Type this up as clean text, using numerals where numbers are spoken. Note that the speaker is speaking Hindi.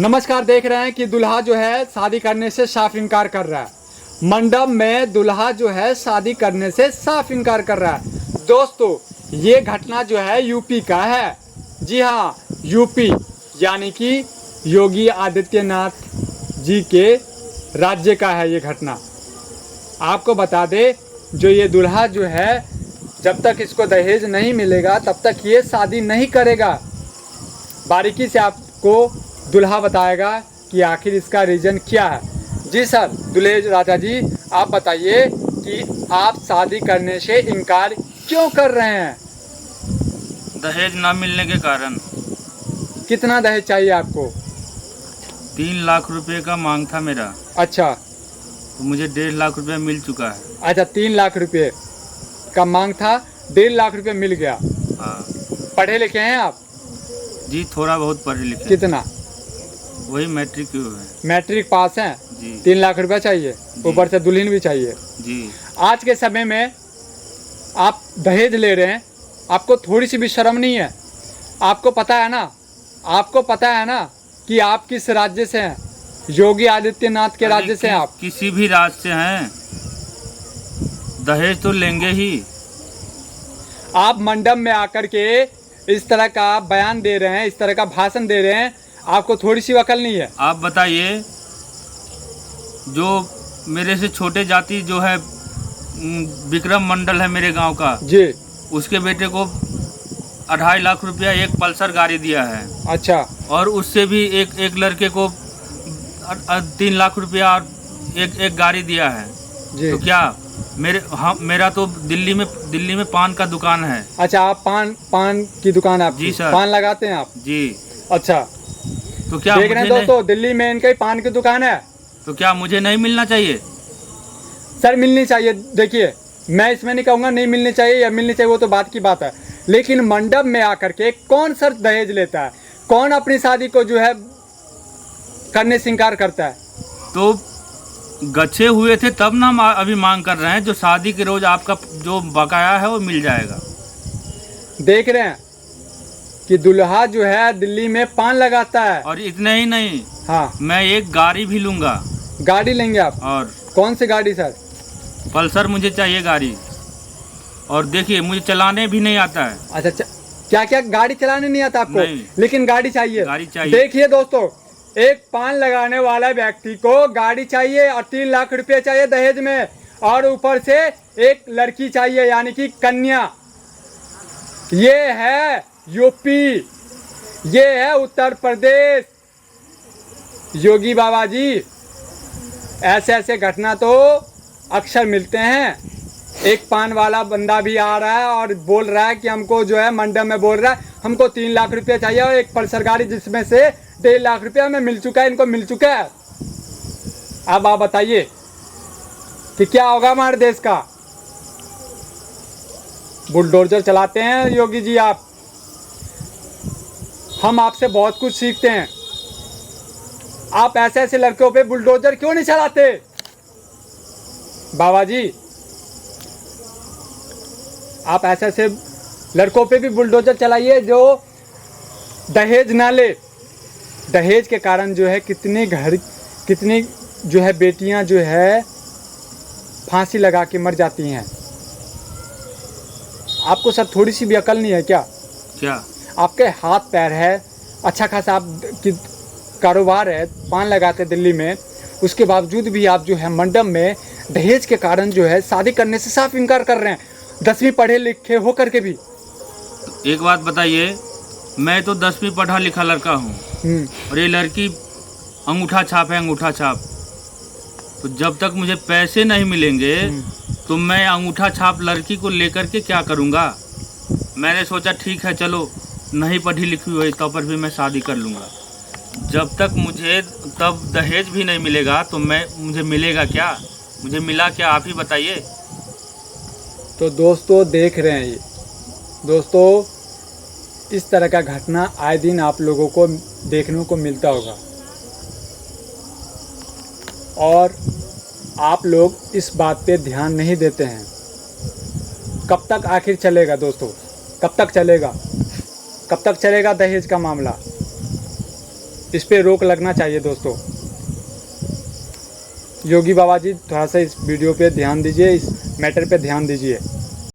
नमस्कार। देख रहे हैं कि दूल्हा जो है शादी करने से साफ इनकार कर रहा है। मंडप में दूल्हा जो है शादी करने से साफ इनकार कर रहा है। दोस्तों, ये घटना जो है यूपी का है। जी हाँ, यूपी यानी कि योगी आदित्यनाथ जी के राज्य का है ये घटना। आपको बता दे, जो ये दूल्हा जो है, जब तक इसको दहेज नहीं मिलेगा तब तक ये शादी नहीं करेगा। बारीकी से आपको दूल्हा बताएगा कि आखिर इसका रीज़न क्या है। जी सर, दुल्हेज राजा जी, आप बताइए कि आप शादी करने से इनकार क्यों कर रहे हैं? दहेज ना मिलने के कारण। कितना दहेज चाहिए आपको? 3 लाख रुपए का मांग था मेरा। अच्छा, तो मुझे 1.5 लाख रुपए मिल चुका है। अच्छा, 3 लाख रुपए का मांग था, 1.5 लाख रुपए मिल गया। हाँ पढ़े लिखे हैं आप? जी, थोड़ा बहुत पढ़े लिखे। कितना? वही मैट्रिक हुए हैं। मैट्रिक पास हैं। जी 3 लाख रुपया चाहिए, ऊपर से दुल्हन भी चाहिए। जी। आज के समय में आप दहेज ले रहे हैं, आपको थोड़ी सी भी शर्म नहीं है? आपको पता है ना, आपको पता है ना कि आप किस राज्य से हैं? योगी आदित्यनाथ के राज्य से हैं आप। किसी भी राज्य से हैं, दहेज तो लेंगे ही। आप मंडप में आकर के इस तरह का बयान दे रहे हैं, इस तरह का भाषण दे रहे हैं, आपको थोड़ी सी अकल नहीं है? आप बताइए, जो मेरे से छोटे जाति जो है विक्रम मंडल है मेरे गांव का जी, उसके बेटे को 2.5 लाख रुपया एक पल्सर गाड़ी दिया है। अच्छा। और उससे भी एक लड़के को 3 लाख रुपया और एक गाड़ी दिया है जी। तो क्या मेरा तो दिल्ली में पान का दुकान है। अच्छा, आप पान की दुकान है आपकी? जी सर। पान लगाते हैं आप? जी। अच्छा, तो क्या देख रहे हैं दोस्तों, दिल्ली में इनके पान की दुकान है। तो क्या मुझे नहीं मिलना चाहिए? सर, मिलनी चाहिए। देखिए, मैं इसमें नहीं कहूँगा नहीं मिलनी चाहिए या मिलनी चाहिए, वो तो बात की बात है, लेकिन मंडप में आकर के कौन सर दहेज लेता है? कौन अपनी शादी को जो है करने से इनकार करता है? तो गच्छे हुए थे तब ना हम अभी मांग कर रहे हैं। जो शादी के रोज आपका जो बकाया है वो मिल जाएगा। देख रहे हैं कि दूल्हा जो है दिल्ली में पान लगाता है। और इतने ही नहीं, हाँ, मैं एक गाड़ी भी लूंगा। गाड़ी लेंगे आप? और कौन सी गाड़ी सर? पल्सर मुझे चाहिए गाड़ी। और देखिए, मुझे चलाने भी नहीं आता है। अच्छा, क्या क्या गाड़ी चलाने नहीं आता आपको? नहीं। लेकिन गाड़ी चाहिए। गाड़ी चाहिए। देखिए दोस्तों, एक पान लगाने वाला व्यक्ति को गाड़ी चाहिए और 3 लाख रुपए चाहिए दहेज में, और ऊपर से एक लड़की चाहिए यानी कि कन्या। ये है यूपी, ये है उत्तर प्रदेश। योगी बाबा जी, ऐसे ऐसे घटना तो अक्सर मिलते हैं। एक पान वाला बंदा भी आ रहा है और बोल रहा है कि हमको जो है मंडप में बोल रहा है हमको 3 लाख रुपए चाहिए और एक पल्सर गाड़ी, जिसमें से 1.5 लाख रुपया हमें मिल चुका है, इनको मिल चुका है। अब आप बताइए कि क्या होगा हमारे देश का? बुलडोजर चलाते हैं योगी जी आप। हम आपसे बहुत कुछ सीखते हैं। आप ऐसे ऐसे लड़कों पे बुलडोजर क्यों नहीं चलाते? बाबा जी, आप ऐसे ऐसे लड़कों पे भी बुलडोजर चलाइए जो दहेज ना ले। दहेज के कारण जो है कितनी जो है बेटियां जो है फांसी लगा के मर जाती हैं। आपको सर थोड़ी सी भी अकल नहीं है क्या? क्या आपके हाथ पैर है, अच्छा खासा आप की कारोबार है, पान लगाते दिल्ली में, उसके बावजूद भी आप जो है मंडप में दहेज के कारण जो है शादी करने से साफ इनकार कर रहे हैं, 10वीं पढ़े लिखे होकर के भी। एक बात बताइए, मैं तो 10वीं पढ़ा लिखा लड़का हूँ और ये लड़की अंगूठा छाप है, अंगूठा छाप। तो जब तक मुझे पैसे नहीं मिलेंगे तो मैं अंगूठा छाप लड़की को लेकर के क्या करूँगा? मैंने सोचा ठीक है, चलो नहीं पढ़ी लिखी हुई तब पर भी मैं शादी कर लूँगा। जब तक मुझे तब दहेज भी नहीं मिलेगा तो मुझे मिलेगा क्या? मुझे मिला क्या, आप ही बताइए। तो दोस्तों, देख रहे हैं ये दोस्तों, इस तरह का घटना आए दिन आप लोगों को देखने को मिलता होगा और आप लोग इस बात पे ध्यान नहीं देते हैं। कब तक आखिर चलेगा दोस्तों? कब तक चलेगा? कब तक चलेगा दहेज का मामला? इस पे रोक लगना चाहिए दोस्तों। योगी बाबा जी थोड़ा सा इस वीडियो पे ध्यान दीजिए, इस मैटर पे ध्यान दीजिए।